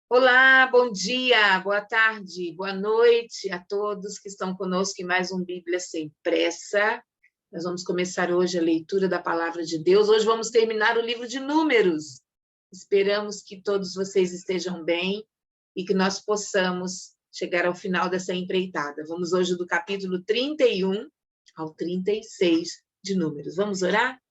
Olá, bom dia, boa tarde, boa noite a todos que estão conosco em mais um Bíblia Sem Pressa. Nós vamos começar hoje a leitura da Palavra de Deus. Hoje vamos terminar o livro de Números. Esperamos que todos vocês estejam bem e que nós possamos chegar ao final dessa empreitada. Vamos hoje do capítulo 31 ao 36 de Números. Vamos orar?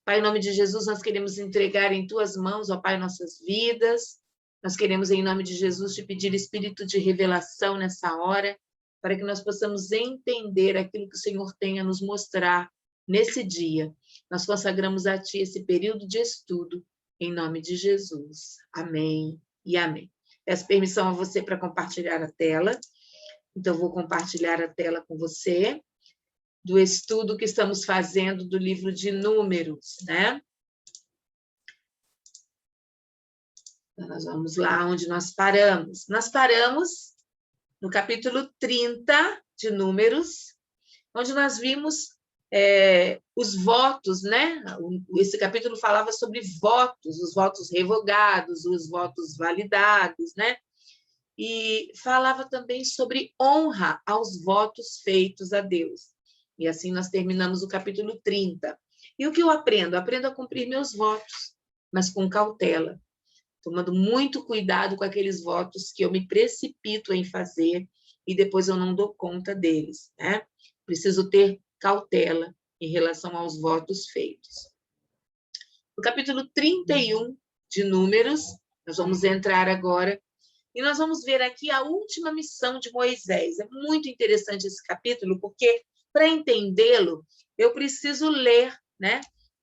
Pai, em nome de Jesus, nós queremos entregar em Tuas mãos, ó Pai, nossas vidas. Nós queremos, em nome de Jesus, te pedir espírito de revelação nessa hora, para que nós possamos entender aquilo que o Senhor tem a nos mostrar nesse dia. Nós consagramos a Ti esse período de estudo, em nome de Jesus. Amém e amém. Peço permissão a você para compartilhar a tela. Então, vou compartilhar a tela com você, do estudo que estamos fazendo do livro de Números, né? Então, nós vamos lá onde nós paramos. Nós paramos no capítulo 30 de Números, onde nós vimos os votos, né? Esse capítulo falava sobre votos, os votos revogados, os votos validados, né? E falava também sobre honra aos votos feitos a Deus. E assim nós terminamos o capítulo 30. E o que eu aprendo? Aprendo a cumprir meus votos, mas com cautela, tomando muito cuidado com aqueles votos que eu me precipito em fazer e depois eu não dou conta deles, né? Preciso ter cautela em relação aos votos feitos. No capítulo 31 de Números, nós vamos entrar agora e nós vamos ver aqui a última missão de Moisés. É muito interessante esse capítulo, porque para entendê-lo, eu preciso ler, né,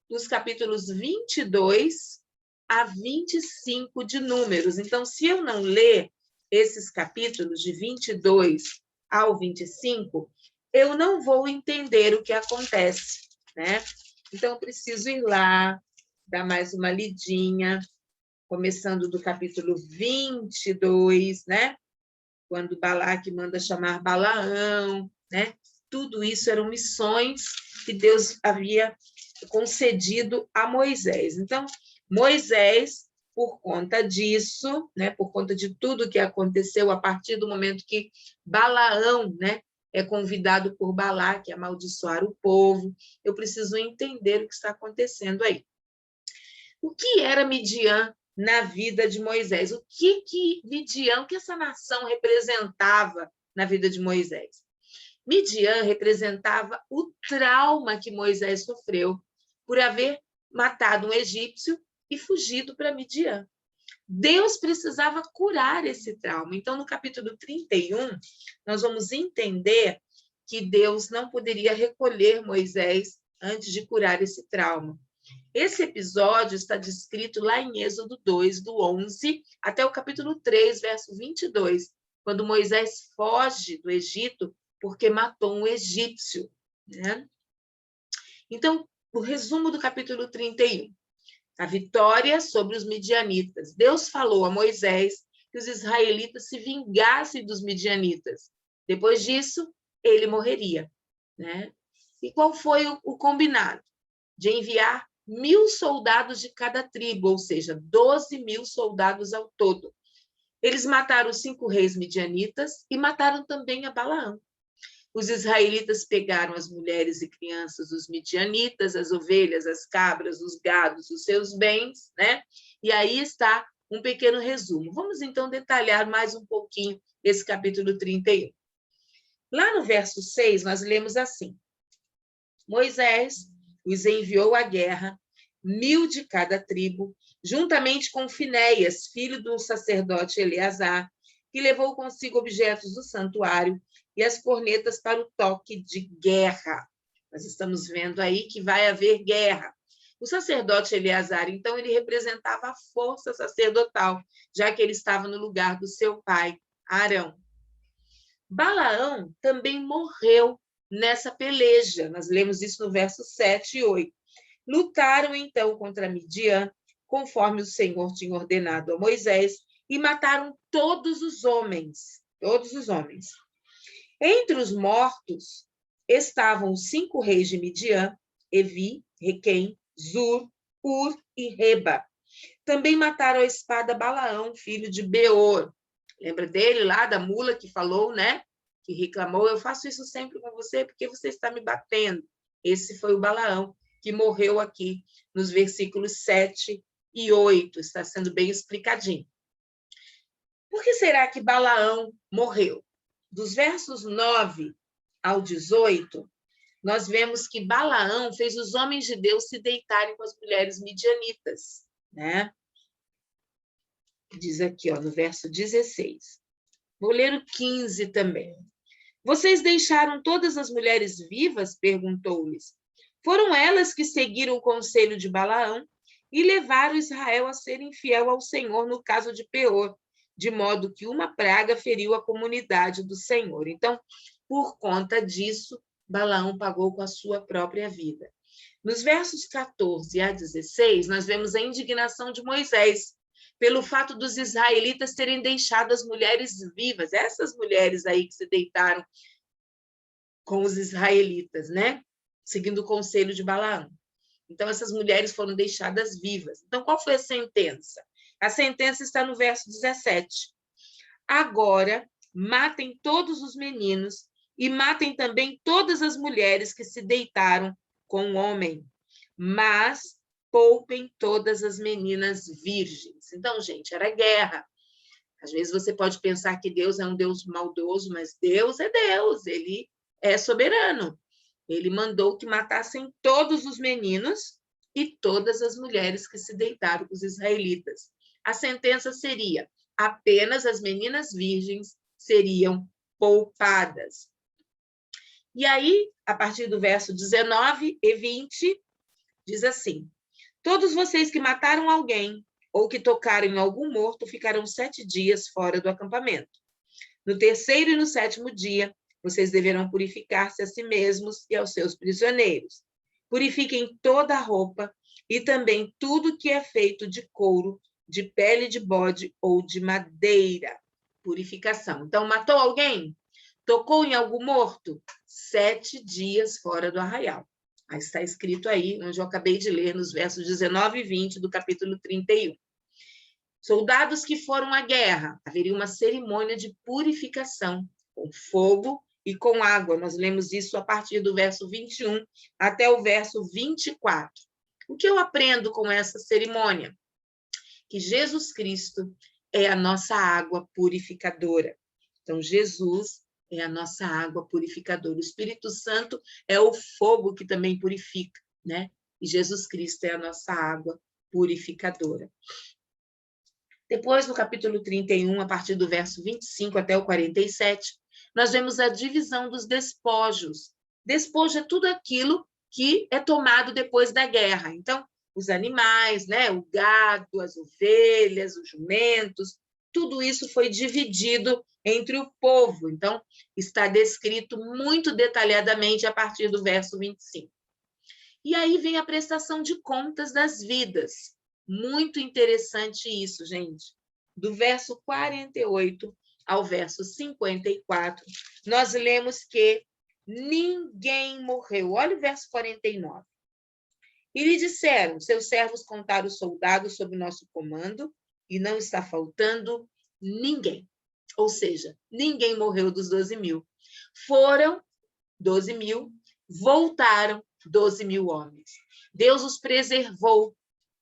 os capítulos 22 a 25 de Números. Então, se eu não ler esses capítulos de 22 ao 25, eu não vou entender o que acontece, né? Então, eu preciso ir lá, dar mais uma lidinha, começando do capítulo 22, né? Quando Balaque manda chamar Balaão, né? Tudo isso eram missões que Deus havia concedido a Moisés. Então, Moisés, por conta disso, né, por conta de tudo que aconteceu a partir do momento que Balaão, né, é convidado por Balaque a amaldiçoar o povo, eu preciso entender o que está acontecendo aí. O que era Midian na vida de Moisés? O que Midian, o que essa nação representava na vida de Moisés? Midian representava o trauma que Moisés sofreu por haver matado um egípcio e fugido para Midian. Deus precisava curar esse trauma. Então, no capítulo 31, nós vamos entender que Deus não poderia recolher Moisés antes de curar esse trauma. Esse episódio está descrito lá em Êxodo 2, do 11 até o capítulo 3, verso 22, quando Moisés foge do Egito porque matou um egípcio, né? Então, o resumo do capítulo 31. A vitória sobre os midianitas. Deus falou a Moisés que os israelitas se vingassem dos midianitas. Depois disso, ele morreria, né? E qual foi o combinado? De enviar 1.000 soldados de cada tribo, ou seja, 12.000 soldados ao todo. Eles mataram os 5 reis midianitas e mataram também a Balaão. Os israelitas pegaram as mulheres e crianças dos midianitas, as ovelhas, as cabras, os gados, os seus bens, né? E aí está um pequeno resumo. Vamos, então, detalhar mais um pouquinho esse capítulo 31. Lá no verso 6, nós lemos assim: Moisés os enviou à guerra, 1.000 de cada tribo, juntamente com Finéias, filho do sacerdote Eleazar, que levou consigo objetos do santuário e as cornetas para o toque de guerra. Nós estamos vendo aí que vai haver guerra. O sacerdote Eleazar, então, ele representava a força sacerdotal, já que ele estava no lugar do seu pai, Arão. Balaão também morreu nessa peleja. Nós lemos isso no verso 7 e 8. Lutaram, então, contra Midian, conforme o Senhor tinha ordenado a Moisés, e mataram todos os homens. Todos os homens. Entre os mortos estavam os 5 reis de Midian, Evi, Requem, Zur, Ur e Reba. Também mataram a espada Balaão, filho de Beor. Lembra dele lá, da mula que falou, né? Que reclamou, eu faço isso sempre com você porque você está me batendo. Esse foi o Balaão, que morreu aqui nos versículos 7 e 8. Está sendo bem explicadinho. Por que será que Balaão morreu? Dos versos 9 ao 18, nós vemos que Balaão fez os homens de Deus se deitarem com as mulheres midianitas, né? Diz aqui, ó, no verso 16. Vou ler o 15 também. Vocês deixaram todas as mulheres vivas? Perguntou-lhes. Foram elas que seguiram o conselho de Balaão e levaram Israel a ser infiel ao Senhor no caso de Peor, de modo que uma praga feriu a comunidade do Senhor. Então, por conta disso, Balaão pagou com a sua própria vida. Nos versos 14 a 16, nós vemos a indignação de Moisés pelo fato dos israelitas terem deixado as mulheres vivas, essas mulheres aí que se deitaram com os israelitas, né? Seguindo o conselho de Balaão. Então, essas mulheres foram deixadas vivas. Então, qual foi a sentença? A sentença está no verso 17. Agora, matem todos os meninos e matem também todas as mulheres que se deitaram com o homem, mas poupem todas as meninas virgens. Então, gente, era guerra. Às vezes você pode pensar que Deus é um Deus maldoso, mas Deus é Deus, ele é soberano. Ele mandou que matassem todos os meninos e todas as mulheres que se deitaram com os israelitas. A sentença seria: apenas as meninas virgens seriam poupadas. E aí, a partir do verso 19 e 20, diz assim: todos vocês que mataram alguém ou que tocaram em algum morto ficarão 7 dias fora do acampamento. No terceiro e no 7º dia, vocês deverão purificar-se a si mesmos e aos seus prisioneiros. Purifiquem toda a roupa e também tudo que é feito de couro, de pele de bode ou de madeira. Purificação. Então, matou alguém? Tocou em algum morto? 7 dias fora do arraial. Aí está escrito aí, onde eu acabei de ler, nos versos 19 e 20 do capítulo 31. Soldados que foram à guerra, haveria uma cerimônia de purificação, com fogo e com água. Nós lemos isso a partir do verso 21 até o verso 24. O que eu aprendo com essa cerimônia? Que Jesus Cristo é a nossa água purificadora. Então, Jesus é a nossa água purificadora. O Espírito Santo é o fogo que também purifica, né? E Jesus Cristo é a nossa água purificadora. Depois, no capítulo 31, a partir do verso 25 até o 47, nós vemos a divisão dos despojos. Despojo é tudo aquilo que é tomado depois da guerra. Então, os animais, né? O gado, as ovelhas, os jumentos, tudo isso foi dividido entre o povo. Então, está descrito muito detalhadamente a partir do verso 25. E aí vem a prestação de contas das vidas. Muito interessante isso, gente. Do verso 48 ao verso 54, nós lemos que ninguém morreu. Olha o verso 49. E lhe disseram, seus servos contaram os soldados sob nosso comando, e não está faltando ninguém. Ou seja, ninguém morreu dos 12.000. Foram 12.000, voltaram 12.000 homens. Deus os preservou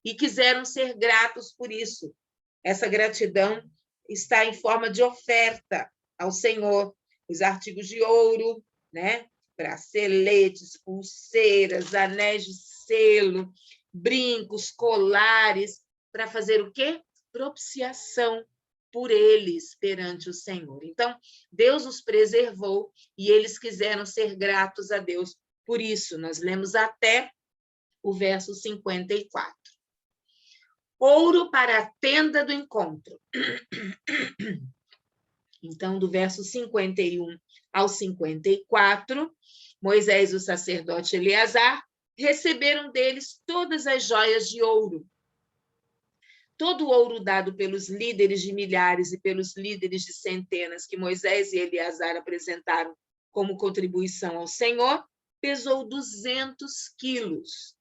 e quiseram ser gratos por isso. Essa gratidão está em forma de oferta ao Senhor. Os artigos de ouro, né? Braceletes, pulseiras, anéis de selo, brincos, colares, para fazer o quê? Propiciação por eles perante o Senhor. Então, Deus os preservou e eles quiseram ser gratos a Deus. Por isso, nós lemos até o verso 54. Ouro para a tenda do encontro. Então, do verso 51 ao 54, Moisés e o sacerdote Eleazar receberam deles todas as joias de ouro. Todo o ouro dado pelos líderes de milhares e pelos líderes de centenas que Moisés e Eleazar apresentaram como contribuição ao Senhor, pesou 200 quilos.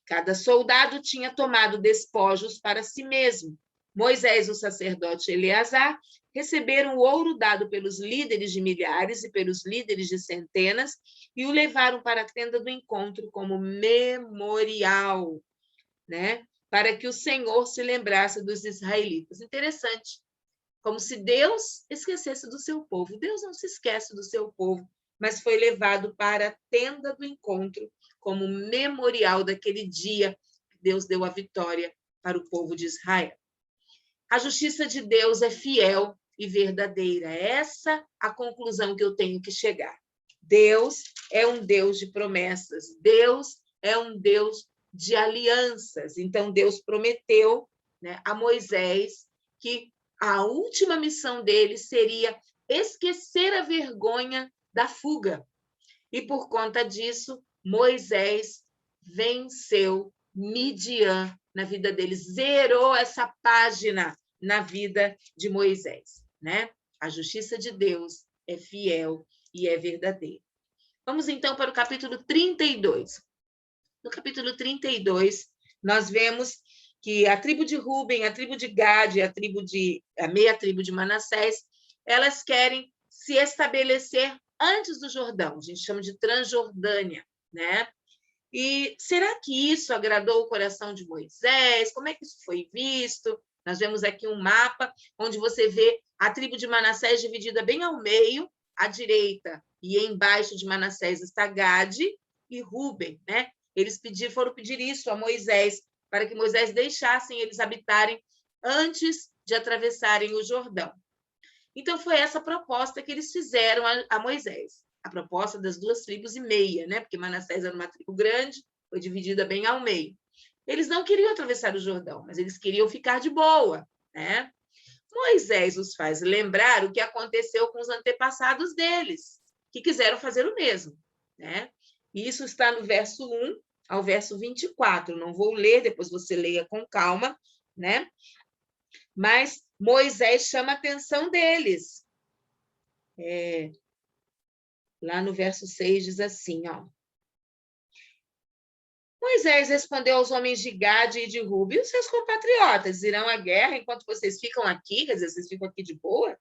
Cada soldado tinha tomado despojos para si mesmo. Moisés, o sacerdote Eleazar, receberam o ouro dado pelos líderes de milhares e pelos líderes de centenas e o levaram para a tenda do encontro como memorial, né? Para que o Senhor se lembrasse dos israelitas. Interessante, como se Deus esquecesse do seu povo. Deus não se esquece do seu povo, mas foi levado para a tenda do encontro como memorial daquele dia que Deus deu a vitória para o povo de Israel. A justiça de Deus é fiel e verdadeira. Essa a conclusão que eu tenho que chegar. Deus é um Deus de promessas. Deus é um Deus de alianças. Então, Deus prometeu, né, a Moisés que a última missão dele seria esquecer a vergonha da fuga. E, por conta disso, Moisés venceu Midian na vida dele, zerou essa página na vida de Moisés, né? A justiça de Deus é fiel e é verdadeira. Vamos, então, para o capítulo 32. No capítulo 32, nós vemos que a tribo de Ruben, a tribo de Gade, a meia tribo de Manassés, elas querem se estabelecer antes do Jordão. A gente chama de Transjordânia, né? E será que isso agradou o coração de Moisés? Como é que isso foi visto? Nós vemos aqui um mapa onde você vê a tribo de Manassés dividida bem ao meio, à direita e embaixo de Manassés está Gade e Ruben, né? Eles foram pedir isso a Moisés, para que Moisés deixasse eles habitarem antes de atravessarem o Jordão. Então, foi essa proposta que eles fizeram a Moisés, a proposta das 2 tribos e meia, né? Porque Manassés era uma tribo grande, foi dividida bem ao meio. Eles não queriam atravessar o Jordão, mas eles queriam ficar de boa, né? Moisés os faz lembrar o que aconteceu com os antepassados deles, que quiseram fazer o mesmo, né? E isso está no verso 1 ao verso 24. Não vou ler, depois você leia com calma, né? Mas Moisés chama a atenção deles. Lá no verso 6 diz assim, ó. Moisés respondeu aos homens de Gade e de Ruben: os seus compatriotas irão à guerra enquanto vocês ficam aqui, quer dizer, vocês ficam aqui de boa?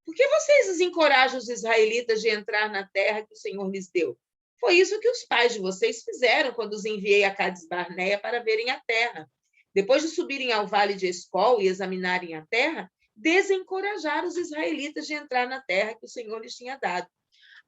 Por que vocês desencorajam os israelitas de entrar na terra que o Senhor lhes deu? Foi isso que os pais de vocês fizeram quando os enviei a Cades Barneia para verem a terra. Depois de subirem ao vale de Escol e examinarem a terra, desencorajaram os israelitas de entrar na terra que o Senhor lhes tinha dado.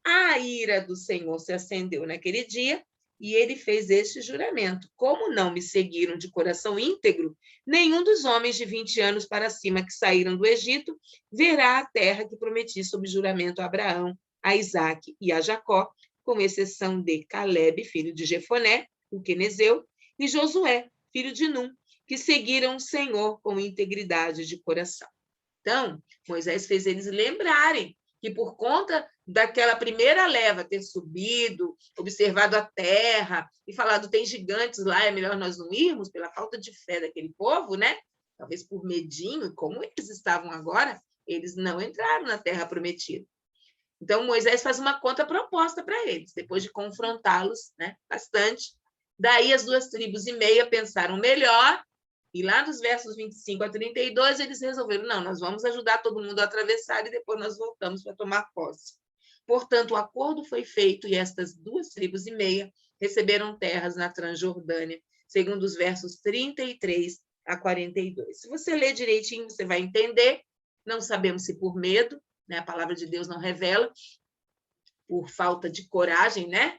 A ira do Senhor se acendeu naquele dia e ele fez este juramento: como não me seguiram de coração íntegro, nenhum dos homens de 20 anos para cima que saíram do Egito verá a terra que prometi sob juramento a Abraão, a Isaque e a Jacó, com exceção de Calebe, filho de Jefoné, o quenezeu, e Josué, filho de Num, que seguiram o Senhor com integridade de coração. Então, Moisés fez eles lembrarem que por conta daquela primeira leva ter subido, observado a terra e falado tem gigantes lá, é melhor nós não irmos, pela falta de fé daquele povo, né? Talvez por medinho, como eles estavam agora, eles não entraram na terra prometida. Então, Moisés faz uma contraproposta para eles, depois de confrontá-los, né, bastante. Daí as 2 tribos e meia pensaram melhor, e lá dos versos 25 a 32, eles resolveram, não, nós vamos ajudar todo mundo a atravessar e depois nós voltamos para tomar posse. Portanto, o acordo foi feito e estas 2 tribos e meia receberam terras na Transjordânia, segundo os versos 33 a 42. Se você ler direitinho, você vai entender. Não sabemos se por medo, né? A palavra de Deus não revela, por falta de coragem, né?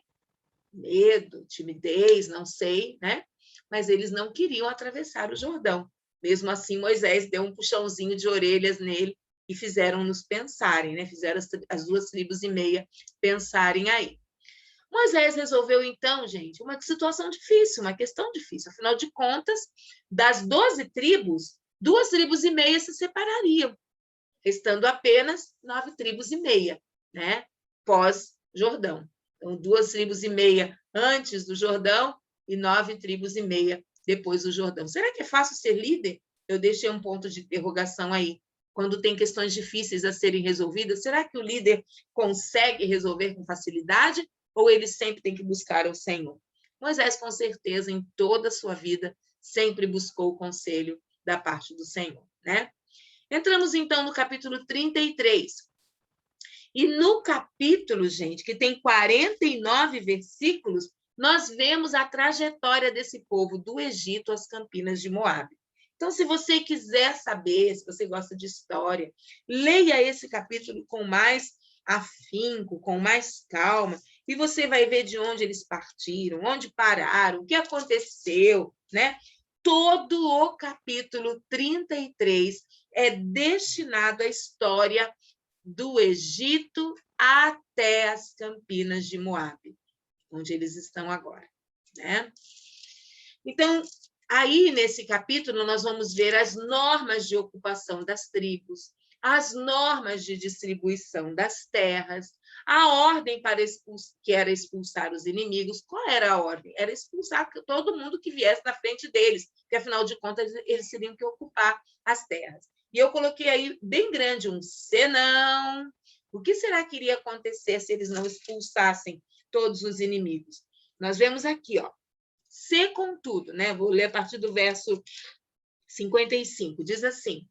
Medo, timidez, não sei, né? Mas eles não queriam atravessar o Jordão. Mesmo assim, Moisés deu um puxãozinho de orelhas nele e fizeram-nos pensarem, né? Fizeram as 2 tribos e meia pensarem aí. Moisés resolveu, então, gente, uma situação difícil, uma questão difícil. Afinal de contas, das 12 tribos, 2 tribos e meia se separariam, restando apenas 9 tribos e meia, né? Pós-Jordão. Então, 2 tribos e meia antes do Jordão e 9 tribos e meia depois do Jordão. Será que é fácil ser líder? Eu deixei um ponto de interrogação aí. Quando tem questões difíceis a serem resolvidas, será que o líder consegue resolver com facilidade ou ele sempre tem que buscar o Senhor? Moisés, com certeza, em toda a sua vida, sempre buscou o conselho da parte do Senhor, né? Entramos, então, no capítulo 33. E no capítulo, gente, que tem 49 versículos, nós vemos a trajetória desse povo do Egito às campinas de Moabe. Então, se você quiser saber, se você gosta de história, leia esse capítulo com mais afinco, com mais calma, e você vai ver de onde eles partiram, onde pararam, o que aconteceu, né? Todo o capítulo 33 é destinado à história do Egito até as campinas de Moabe, onde eles estão agora, né? Então, aí nesse capítulo nós vamos ver as normas de ocupação das tribos, as normas de distribuição das terras, a ordem para que era expulsar os inimigos. Qual era a ordem? Era expulsar todo mundo que viesse na frente deles, porque afinal de contas eles teriam que ocupar as terras. E eu coloquei aí bem grande um senão. O que será que iria acontecer se eles não expulsassem todos os inimigos? Nós vemos aqui, ó. Se, contudo, né? Vou ler a partir do verso 55, diz assim: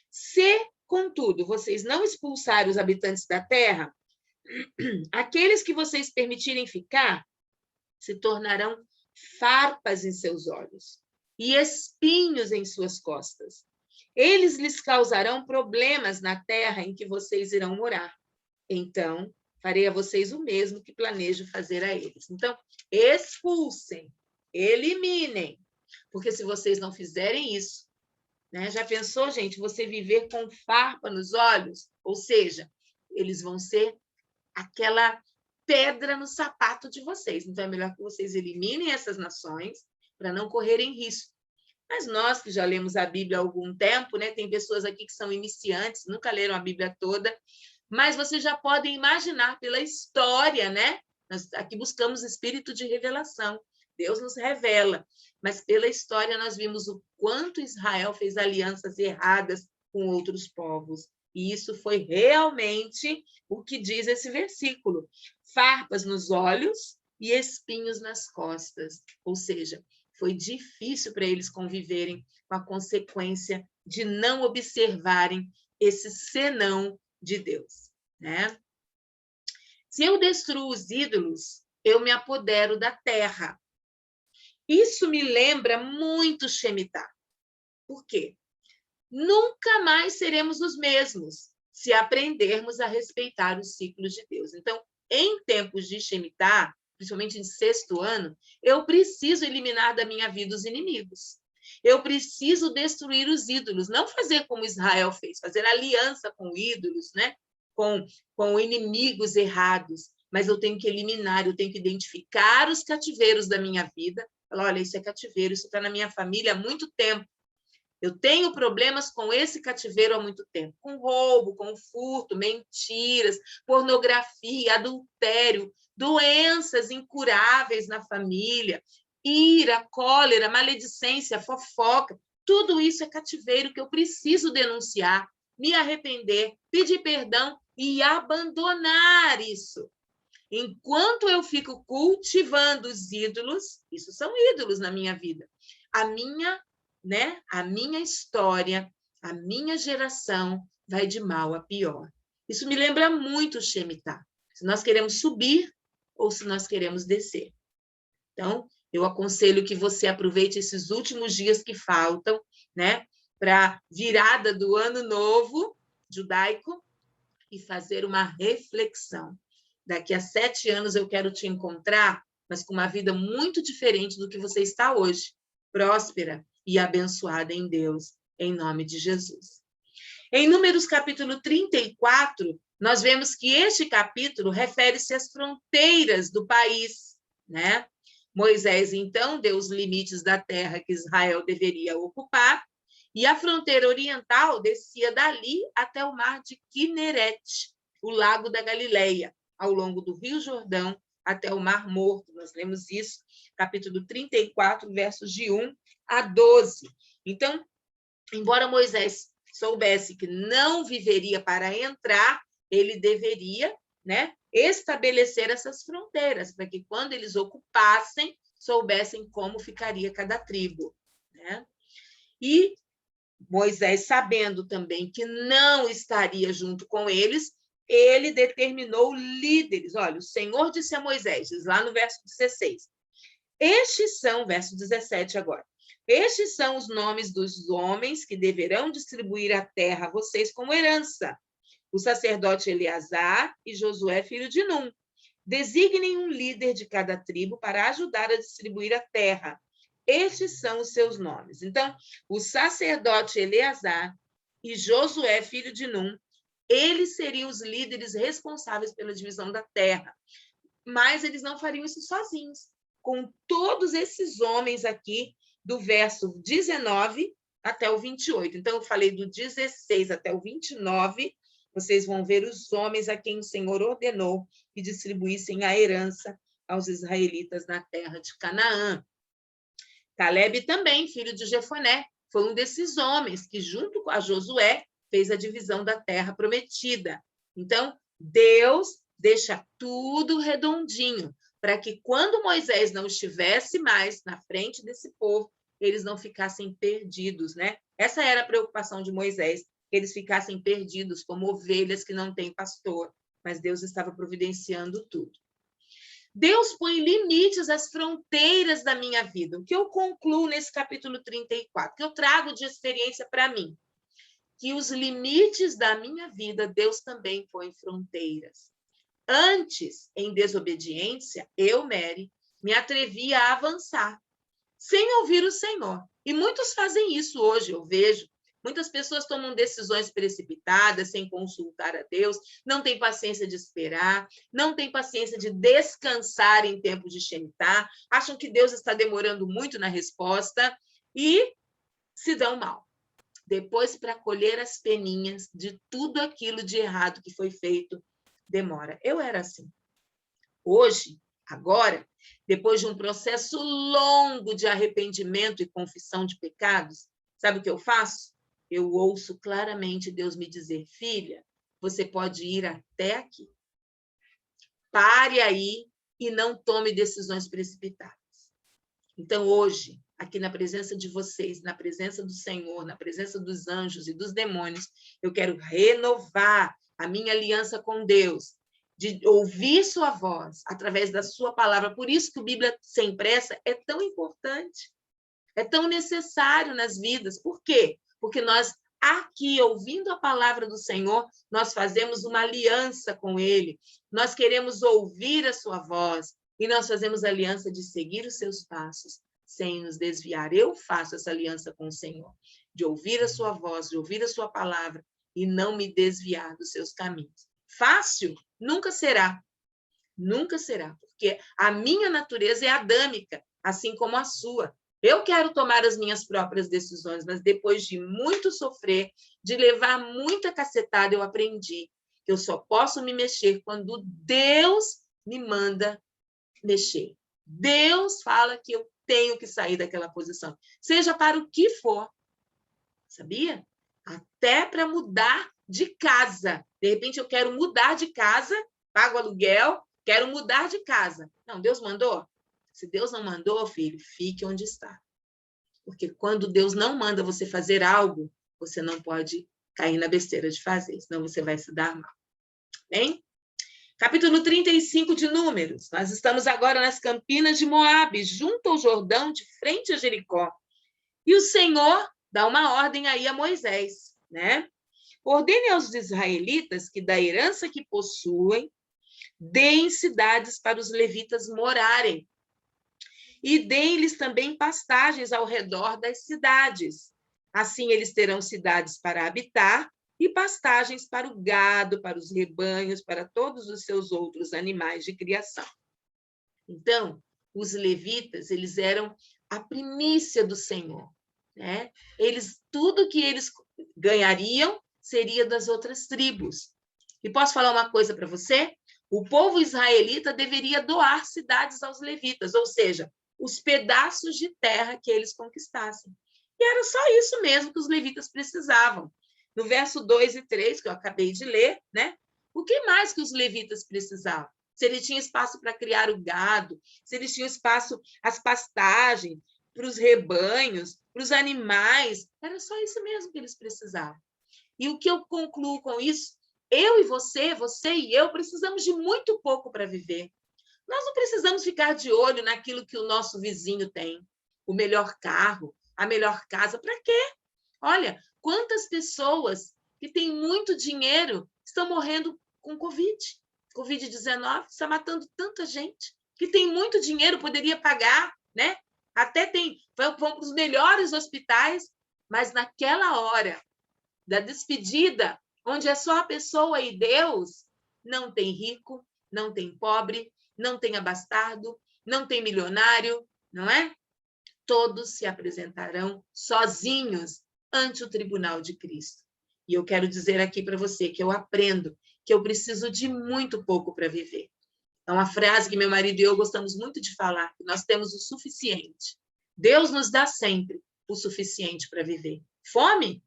se, contudo, vocês não expulsarem os habitantes da terra, aqueles que vocês permitirem ficar se tornarão farpas em seus olhos e espinhos em suas costas. Eles lhes causarão problemas na terra em que vocês irão morar. Então, farei a vocês o mesmo que planejo fazer a eles. Então, expulsem, eliminem, porque se vocês não fizerem isso, né? Já pensou, gente, você viver com farpa nos olhos? Ou seja, eles vão ser aquela pedra no sapato de vocês. Então, é melhor que vocês eliminem essas nações para não correrem risco. Mas nós que já lemos a Bíblia há algum tempo, né? Tem pessoas aqui que são iniciantes, nunca leram a Bíblia toda, mas vocês já podem imaginar pela história, né? Nós aqui buscamos espírito de revelação. Deus nos revela, mas pela história nós vimos o quanto Israel fez alianças erradas com outros povos. E isso foi realmente o que diz esse versículo: farpas nos olhos e espinhos nas costas. Ou seja, foi difícil para eles conviverem com a consequência de não observarem esse senão de Deus, né? Se eu destruo os ídolos, eu me apodero da terra. Isso me lembra muito Shemitah. Por quê? Nunca mais seremos os mesmos se aprendermos a respeitar os ciclos de Deus. Então, em tempos de Shemitah, principalmente em 6º ano, eu preciso eliminar da minha vida os inimigos. Eu preciso destruir os ídolos, não fazer como Israel fez, fazer aliança com ídolos, né? com inimigos errados, mas eu tenho que eliminar, eu tenho que identificar os cativeiros da minha vida. Falar, olha, isso é cativeiro, isso está na minha família há muito tempo. Eu tenho problemas com esse cativeiro há muito tempo, com roubo, com furto, mentiras, pornografia, adultério, doenças incuráveis na família, ira, cólera, maledicência, fofoca. Tudo isso é cativeiro que eu preciso denunciar, me arrepender, pedir perdão e abandonar isso. Enquanto eu fico cultivando os ídolos, isso são ídolos na minha vida, a minha história, a minha geração vai de mal a pior. Isso me lembra muito o Shemitah. Se nós queremos subir ou se nós queremos descer. Então, eu aconselho que você aproveite esses últimos dias que faltam, né, para virada do ano novo judaico e fazer uma reflexão. Daqui a 7 anos eu quero te encontrar, mas com uma vida muito diferente do que você está hoje, próspera e abençoada em Deus, em nome de Jesus. Em Números capítulo 34, nós vemos que este capítulo refere-se às fronteiras do país, né? Moisés, então, deu os limites da terra que Israel deveria ocupar, e a fronteira oriental descia dali até o mar de Quinerete, o lago da Galileia, ao longo do Rio Jordão, até o Mar Morto. Nós lemos isso, capítulo 34, versos de 1 a 12. Então, embora Moisés soubesse que não viveria para entrar, ele deveria, né, estabelecer essas fronteiras, para que quando eles ocupassem, soubessem como ficaria cada tribo, né? E Moisés, sabendo também que não estaria junto com eles, ele determinou líderes. Olha, o Senhor disse a Moisés, diz lá no verso 16, estes são, verso 17 agora, estes são os nomes dos homens que deverão distribuir a terra a vocês como herança. O sacerdote Eleazar e Josué, filho de Num. Designem um líder de cada tribo para ajudar a distribuir a terra. Estes são os seus nomes. Então, o sacerdote Eleazar e Josué, filho de Num, eles seriam os líderes responsáveis pela divisão da terra. Mas eles não fariam isso sozinhos. Com todos esses homens aqui, do verso 19 até o 28. Então, eu falei do 16 até o 29, vocês vão ver os homens a quem o Senhor ordenou que distribuíssem a herança aos israelitas na terra de Canaã. Calebe também, filho de Jefoné, foi um desses homens que, junto com a Josué, fez a divisão da terra prometida. Então, Deus deixa tudo redondinho, para que quando Moisés não estivesse mais na frente desse povo, eles não ficassem perdidos, né? Essa era a preocupação de Moisés, que eles ficassem perdidos como ovelhas que não têm pastor, mas Deus estava providenciando tudo. Deus põe limites às fronteiras da minha vida. O que eu concluo nesse capítulo 34, que eu trago de experiência para mim, que os limites da minha vida, Deus também põe fronteiras. Antes, em desobediência, eu, Mary, me atrevi a avançar, sem ouvir o Senhor. E muitos fazem isso hoje, eu vejo. Muitas pessoas tomam decisões precipitadas, sem consultar a Deus, não têm paciência de esperar, não têm paciência de descansar em tempo de Shemitah, acham que Deus está demorando muito na resposta e se dão mal. Depois, para colher as peninhas de tudo aquilo de errado que foi feito, demora. Eu era assim. Hoje, agora, depois de um processo longo de arrependimento e confissão de pecados, sabe o que eu faço? Eu ouço claramente Deus me dizer, filha, você pode ir até aqui. Pare aí e não tome decisões precipitadas. Então, hoje, aqui na presença de vocês, na presença do Senhor, na presença dos anjos e dos demônios, eu quero renovar a minha aliança com Deus, de ouvir sua voz através da sua palavra. Por isso que a Bíblia sem pressa é tão importante, é tão necessário nas vidas. Por quê? Porque nós, aqui, ouvindo a palavra do Senhor, nós fazemos uma aliança com Ele. Nós queremos ouvir a sua voz e nós fazemos a aliança de seguir os seus passos, sem nos desviar. Eu faço essa aliança com o Senhor, de ouvir a sua voz, de ouvir a sua palavra e não me desviar dos seus caminhos. Fácil? Nunca será. Nunca será, porque a minha natureza é adâmica, assim como a sua. Eu quero tomar as minhas próprias decisões, mas depois de muito sofrer, de levar muita cacetada, eu aprendi que eu só posso me mexer quando Deus me manda mexer. Deus fala que eu tenho que sair daquela posição, seja para o que for. Sabia? Até para mudar de casa. De repente, eu quero mudar de casa, pago aluguel, quero mudar de casa. Não, Deus mandou? Se Deus não mandou, filho, fique onde está. Porque quando Deus não manda você fazer algo, você não pode cair na besteira de fazer, senão você vai se dar mal. Bem? Capítulo 35 de Números. Nós estamos agora nas campinas de Moabe, junto ao Jordão, de frente a Jericó. E o Senhor dá uma ordem aí a Moisés, né? Ordene aos israelitas que da herança que possuem, deem cidades para os levitas morarem. E deem-lhes também pastagens ao redor das cidades. Assim eles terão cidades para habitar e pastagens para o gado, para os rebanhos, para todos os seus outros animais de criação. Então, os levitas, eles eram a primícia do Senhor, né? Tudo que eles ganhariam seria das outras tribos. E posso falar uma coisa para você? O povo israelita deveria doar cidades aos levitas, ou seja, os pedaços de terra que eles conquistassem. E era só isso mesmo que os levitas precisavam. No verso 2 e 3, que eu acabei de ler, né? O que mais que os levitas precisavam? se ele tinha espaço para criar o gado, se eles tinham espaço, as pastagens, para os rebanhos, para os animais. Era só isso mesmo que eles precisavam. E o que eu concluo com isso? Eu e você, você e eu, precisamos de muito pouco para viver. Nós não precisamos ficar de olho naquilo que o nosso vizinho tem, o melhor carro, a melhor casa. Para quê? Olha, quantas pessoas que têm muito dinheiro estão morrendo com Covid-19 está matando tanta gente. Que tem muito dinheiro, poderia pagar, né? Até vão para os melhores hospitais, mas naquela hora da despedida, onde é só a pessoa e Deus, não tem rico, não tem pobre, não tem abastado, não tem milionário, não é? Todos se apresentarão sozinhos ante o tribunal de Cristo. E eu quero dizer aqui para você que eu aprendo que eu preciso de muito pouco para viver. É uma frase que meu marido e eu gostamos muito de falar, que nós temos o suficiente. Deus nos dá sempre o suficiente para viver. Fome?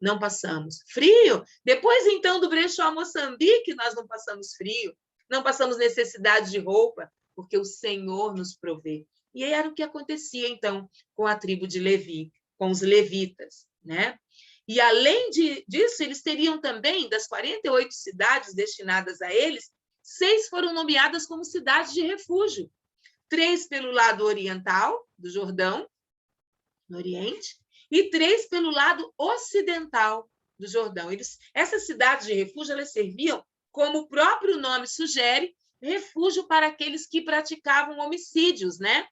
Não passamos. Frio? Depois, então, do brechó Moçambique, nós não passamos frio, não passamos necessidade de roupa, porque o Senhor nos provê. E era o que acontecia, então, com a tribo de Levi, com os levitas, né? E, além disso, eles teriam também, das 48 cidades destinadas a eles, 6 foram nomeadas como cidades de refúgio. 3 pelo lado oriental do Jordão, no Oriente, e 3 pelo lado ocidental do Jordão. Essas cidades de refúgio, elas serviam, como o próprio nome sugere, refúgio para aqueles que praticavam homicídios, né?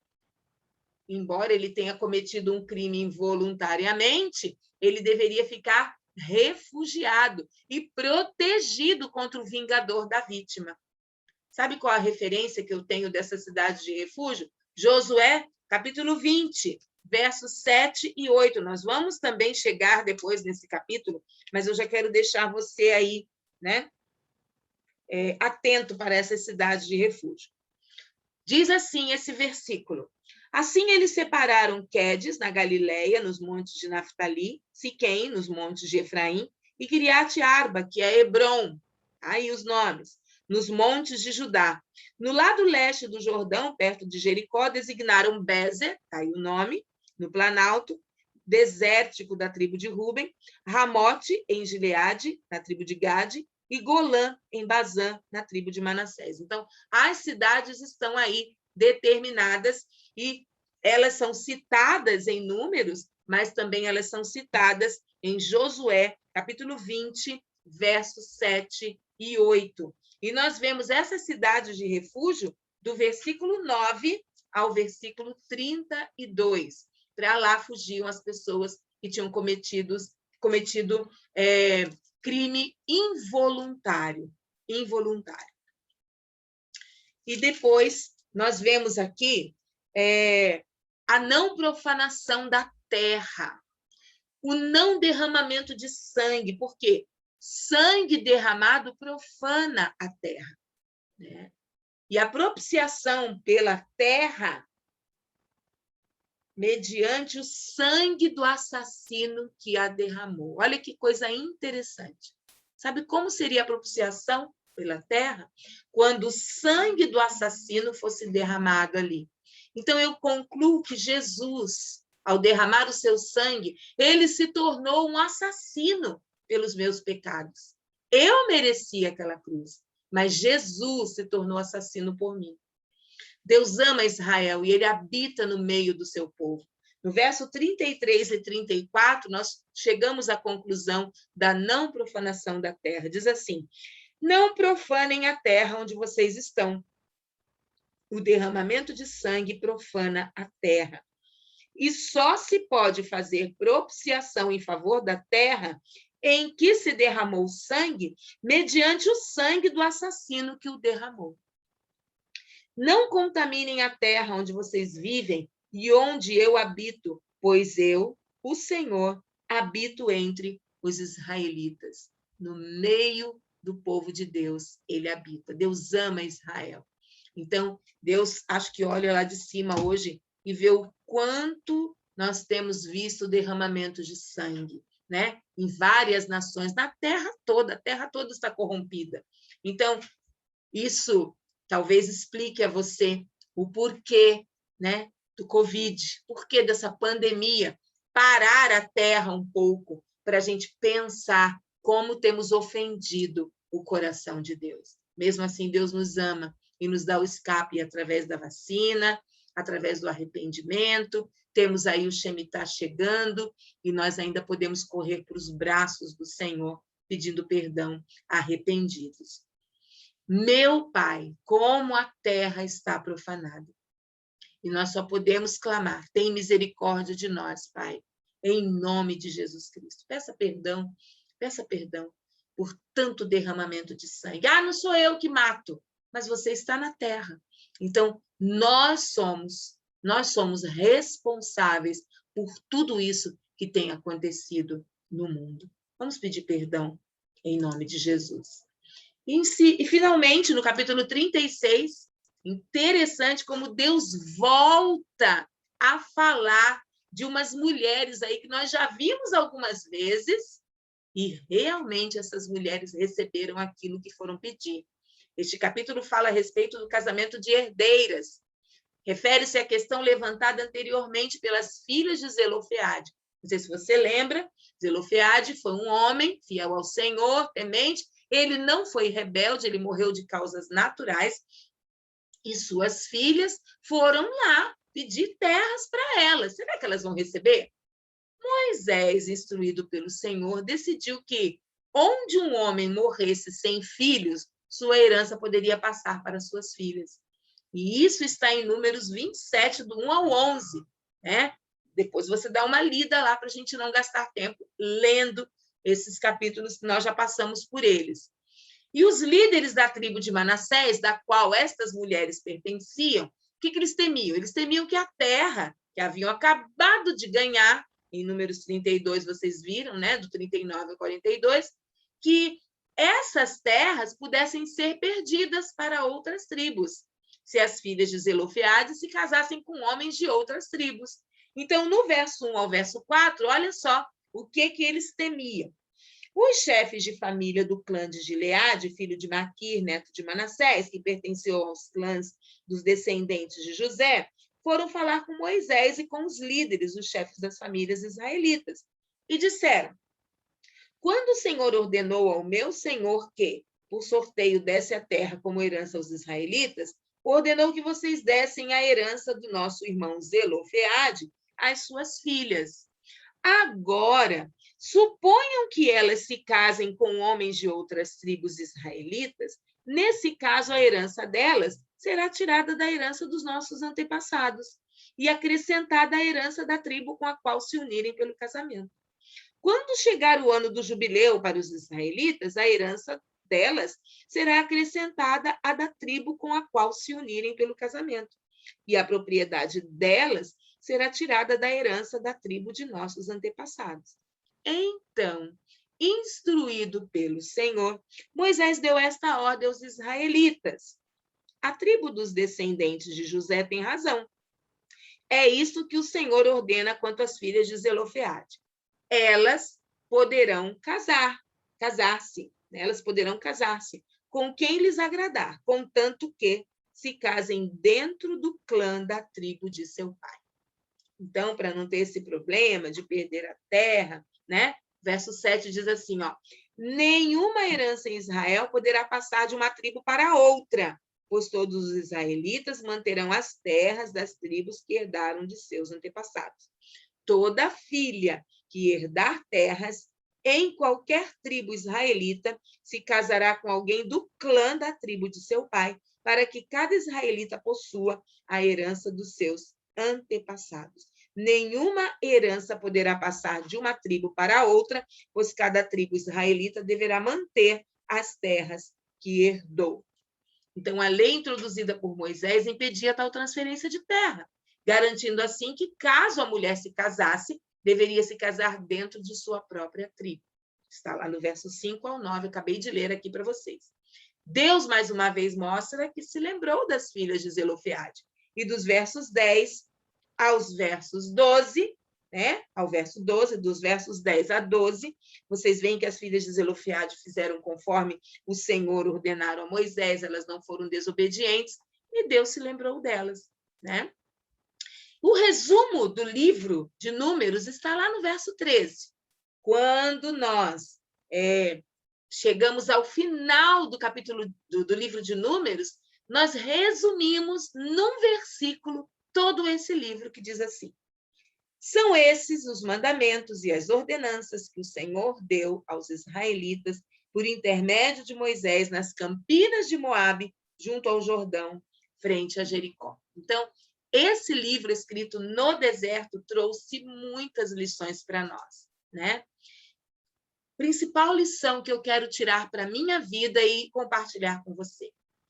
Embora ele tenha cometido um crime involuntariamente, ele deveria ficar refugiado e protegido contra o vingador da vítima. Sabe qual a referência que eu tenho dessa cidade de refúgio? Josué, capítulo 20, versos 7 e 8. Nós vamos também chegar depois nesse capítulo, mas eu já quero deixar você aí, né, atento para essa cidade de refúgio. Diz assim esse versículo: assim eles separaram Quedes, na Galileia, nos montes de Naftali, Siquém, nos montes de Efraim, e Quiriate-Arba, que é Hebrom, aí os nomes, nos montes de Judá. No lado leste do Jordão, perto de Jericó, designaram Bezer, aí o nome, no Planalto, desértico da tribo de Ruben, Ramote, em Gileade, na tribo de Gade, e Golã, em Bazã, na tribo de Manassés. Então, as cidades estão aí determinadas e elas são citadas em Números, mas também elas são citadas em Josué, capítulo 20, versos 7 e 8. E nós vemos essas cidades de refúgio do versículo 9 ao versículo 32. Para lá fugiam as pessoas que tinham cometido crime involuntário. E depois nós vemos aqui a não profanação da terra, o não derramamento de sangue, porque sangue derramado profana a terra, né? E a propiciação pela terra mediante o sangue do assassino que a derramou. Olha que coisa interessante. Sabe como seria a propiciação pela terra? Quando o sangue do assassino fosse derramado ali. Então, eu concluo que Jesus, ao derramar o seu sangue, ele se tornou um assassino pelos meus pecados. Eu merecia aquela cruz, mas Jesus se tornou assassino por mim. Deus ama Israel e ele habita no meio do seu povo. No verso 33 e 34, nós chegamos à conclusão da não profanação da terra. Diz assim: não profanem a terra onde vocês estão. O derramamento de sangue profana a terra. E só se pode fazer propiciação em favor da terra em que se derramou sangue, mediante o sangue do assassino que o derramou. Não contaminem a terra onde vocês vivem e onde eu habito, pois eu, o Senhor, habito entre os israelitas. No meio do povo de Deus, ele habita. Deus ama Israel. Então, Deus, acho que olha lá de cima hoje e vê o quanto nós temos visto o derramamento de sangue, né? Em várias nações, na terra toda, a terra toda está corrompida. Então, isso talvez explique a você o porquê, né, do Covid, porquê dessa pandemia, parar a terra um pouco para a gente pensar como temos ofendido o coração de Deus. Mesmo assim, Deus nos ama e nos dá o escape através da vacina, através do arrependimento. Temos aí o Shemitah chegando e nós ainda podemos correr para os braços do Senhor, pedindo perdão, arrependidos. Meu Pai, como a terra está profanada. E nós só podemos clamar, tem misericórdia de nós, Pai, em nome de Jesus Cristo. Peça perdão por tanto derramamento de sangue. Ah, não sou eu que mato, mas você está na terra. Então, nós somos responsáveis por tudo isso que tem acontecido no mundo. Vamos pedir perdão em nome de Jesus. E finalmente, no capítulo 36, interessante como Deus volta a falar de umas mulheres aí que nós já vimos algumas vezes e realmente essas mulheres receberam aquilo que foram pedir. Este capítulo fala a respeito do casamento de herdeiras. Refere-se à questão levantada anteriormente pelas filhas de Zelofeade. Não sei se você lembra, Zelofeade foi um homem fiel ao Senhor, temente. Ele não foi rebelde, ele morreu de causas naturais. E suas filhas foram lá pedir terras para elas. Será que elas vão receber? Moisés, instruído pelo Senhor, decidiu que onde um homem morresse sem filhos, sua herança poderia passar para suas filhas. E isso está em Números 27, do 1 ao 11. Né? Depois você dá uma lida lá para a gente não gastar tempo lendo esses capítulos que nós já passamos por eles. E os líderes da tribo de Manassés, da qual estas mulheres pertenciam, o que eles temiam? Eles temiam que a terra, que haviam acabado de ganhar, em Números 32 vocês viram, né, do 39 ao 42, que essas terras pudessem ser perdidas para outras tribos, se as filhas de Zelofeade se casassem com homens de outras tribos. Então, no verso 1 ao verso 4, olha só o que eles temiam. Os chefes de família do clã de Gileade, filho de Maquir, neto de Manassés, que pertenceu aos clãs dos descendentes de José, foram falar com Moisés e com os líderes, os chefes das famílias israelitas, e disseram: quando o Senhor ordenou ao meu senhor que, por sorteio, desse a terra como herança aos israelitas, ordenou que vocês dessem a herança do nosso irmão Zelofeade às suas filhas. Agora, suponham que elas se casem com homens de outras tribos israelitas, nesse caso, a herança delas será tirada da herança dos nossos antepassados e acrescentada à herança da tribo com a qual se unirem pelo casamento. Quando chegar o ano do jubileu para os israelitas, a herança delas será acrescentada à da tribo com a qual se unirem pelo casamento, e a propriedade delas será tirada da herança da tribo de nossos antepassados. Então, instruído pelo Senhor, Moisés deu esta ordem aos israelitas. A tribo dos descendentes de José tem razão. É isso que o Senhor ordena quanto às filhas de Zelofeade. Elas poderão casar-se, né? Elas poderão casar-se com quem lhes agradar, contanto que se casem dentro do clã da tribo de seu pai. Então, para não ter esse problema de perder a terra, né? Verso 7 diz assim, ó: nenhuma herança em Israel poderá passar de uma tribo para outra, pois todos os israelitas manterão as terras das tribos que herdaram de seus antepassados. Toda filha que herdar terras em qualquer tribo israelita se casará com alguém do clã da tribo de seu pai, para que cada israelita possua a herança dos seus antepassados. Nenhuma herança poderá passar de uma tribo para outra, pois cada tribo israelita deverá manter as terras que herdou. Então, a lei introduzida por Moisés impedia tal transferência de terra, garantindo assim que, caso a mulher se casasse, deveria se casar dentro de sua própria tribo. Está lá no verso 5 ao 9, eu acabei de ler aqui para vocês. Deus, mais uma vez, mostra que se lembrou das filhas de Zelofeade. E dos versos 10 aos versos 12, né, ao verso 12, dos versos 10 a 12, vocês veem que as filhas de Zelofeade fizeram conforme o Senhor ordenaram a Moisés, elas não foram desobedientes, e Deus se lembrou delas, né? O resumo do livro de Números está lá no verso 13. Quando nós chegamos ao final do capítulo do livro de Números, nós resumimos num versículo todo esse livro que diz assim: são esses os mandamentos e as ordenanças que o Senhor deu aos israelitas por intermédio de Moisés nas campinas de Moabe, junto ao Jordão, frente a Jericó. Então, esse livro escrito no deserto trouxe muitas lições para nós, né? Principal lição que eu quero tirar para a minha vida e compartilhar com você: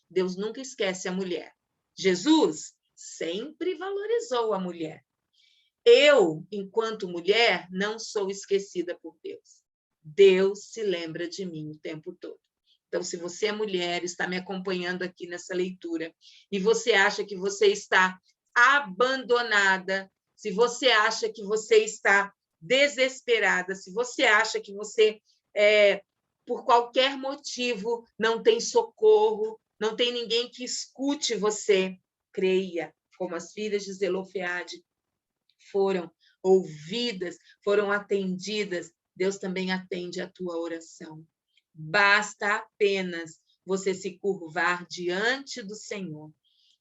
Deus nunca esquece a mulher. Jesus sempre valorizou a mulher. Eu, enquanto mulher, não sou esquecida por Deus. Deus se lembra de mim o tempo todo. Então, se você é mulher, está me acompanhando aqui nessa leitura, e você acha que você está abandonada, se você acha que você está desesperada, se você acha que você, por qualquer motivo, não tem socorro, não tem ninguém que escute você, creia, como as filhas de Zelofeade foram ouvidas, foram atendidas, Deus também atende a tua oração. Basta apenas você se curvar diante do Senhor,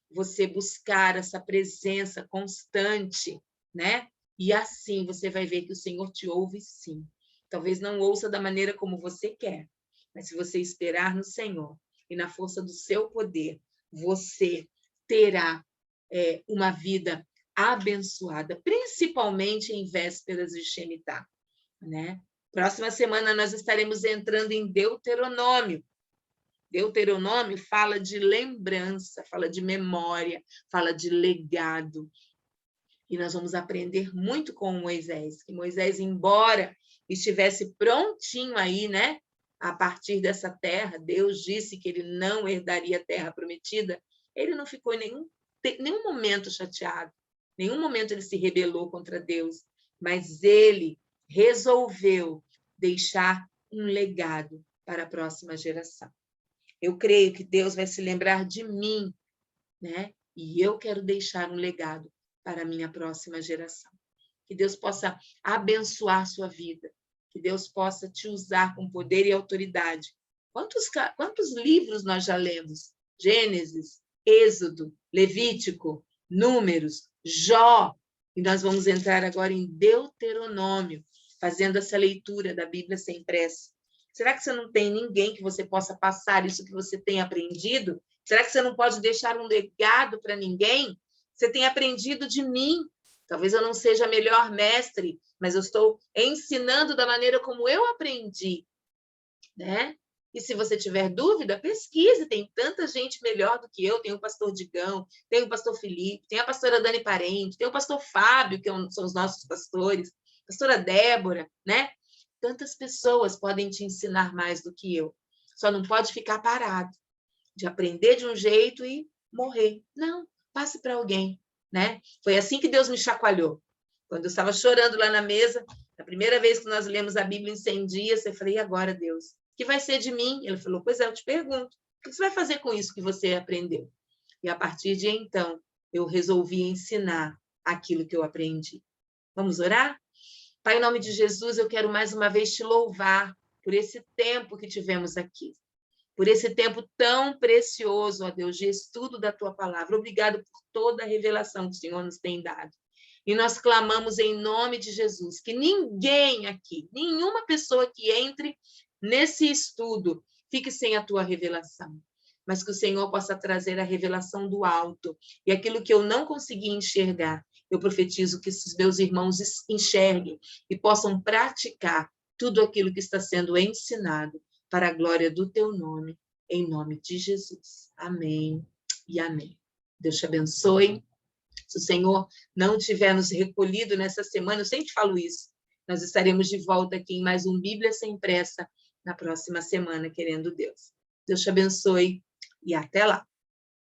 você buscar essa presença constante, né? E assim você vai ver que o Senhor te ouve sim. Talvez não ouça da maneira como você quer, mas se você esperar no Senhor e na força do seu poder, você terá uma vida abençoada, principalmente em vésperas de Shemitah, né? Próxima semana nós estaremos entrando em Deuteronômio. Deuteronômio fala de lembrança, fala de memória, fala de legado. E nós vamos aprender muito com Moisés, que Moisés, embora estivesse prontinho aí, né? A partir dessa terra, Deus disse que ele não herdaria a terra prometida, ele não ficou em nenhum momento chateado, nenhum momento ele se rebelou contra Deus, mas ele resolveu deixar um legado para a próxima geração. Eu creio que Deus vai se lembrar de mim, né? E eu quero deixar um legado para a minha próxima geração. Que Deus possa abençoar sua vida, que Deus possa te usar com poder e autoridade. Quantos livros nós já lemos? Gênesis, Êxodo, Levítico, Números, Jó. E nós vamos entrar agora em Deuteronômio, fazendo essa leitura da Bíblia sem pressa. Será que você não tem ninguém que você possa passar isso que você tem aprendido? Será que você não pode deixar um legado para ninguém? Você tem aprendido de mim. Talvez eu não seja melhor mestre, mas eu estou ensinando da maneira como eu aprendi, né? E se você tiver dúvida, pesquise. Tem tanta gente melhor do que eu. Tem o pastor Digão, tem o pastor Felipe, tem a pastora Dani Parente, tem o pastor Fábio, que são os nossos pastores, a pastora Débora, né? Tantas pessoas podem te ensinar mais do que eu. Só não pode ficar parado, de aprender de um jeito e morrer. Não, passe para alguém, né? Foi assim que Deus me chacoalhou. Quando eu estava chorando lá na mesa, a primeira vez que nós lemos a Bíblia em 100 dias, eu falei, e agora, Deus? O que vai ser de mim? Ele falou, pois é, eu te pergunto, o que você vai fazer com isso que você aprendeu? E a partir de então, eu resolvi ensinar aquilo que eu aprendi. Vamos orar? Pai, em nome de Jesus, eu quero mais uma vez te louvar por esse tempo que tivemos aqui, por esse tempo tão precioso, ó Deus, de estudo da tua palavra. Obrigado por toda a revelação que o Senhor nos tem dado. E nós clamamos em nome de Jesus que ninguém aqui, nenhuma pessoa que entre nesse estudo fique sem a tua revelação, mas que o Senhor possa trazer a revelação do alto e aquilo que eu não consegui enxergar, eu profetizo que esses meus irmãos enxerguem e possam praticar tudo aquilo que está sendo ensinado para a glória do teu nome, em nome de Jesus. Amém e amém. Deus te abençoe. Se o Senhor não tiver nos recolhido nessa semana, eu sempre falo isso, nós estaremos de volta aqui em mais um Bíblia Sem Pressa na próxima semana, querendo Deus. Deus te abençoe e até lá.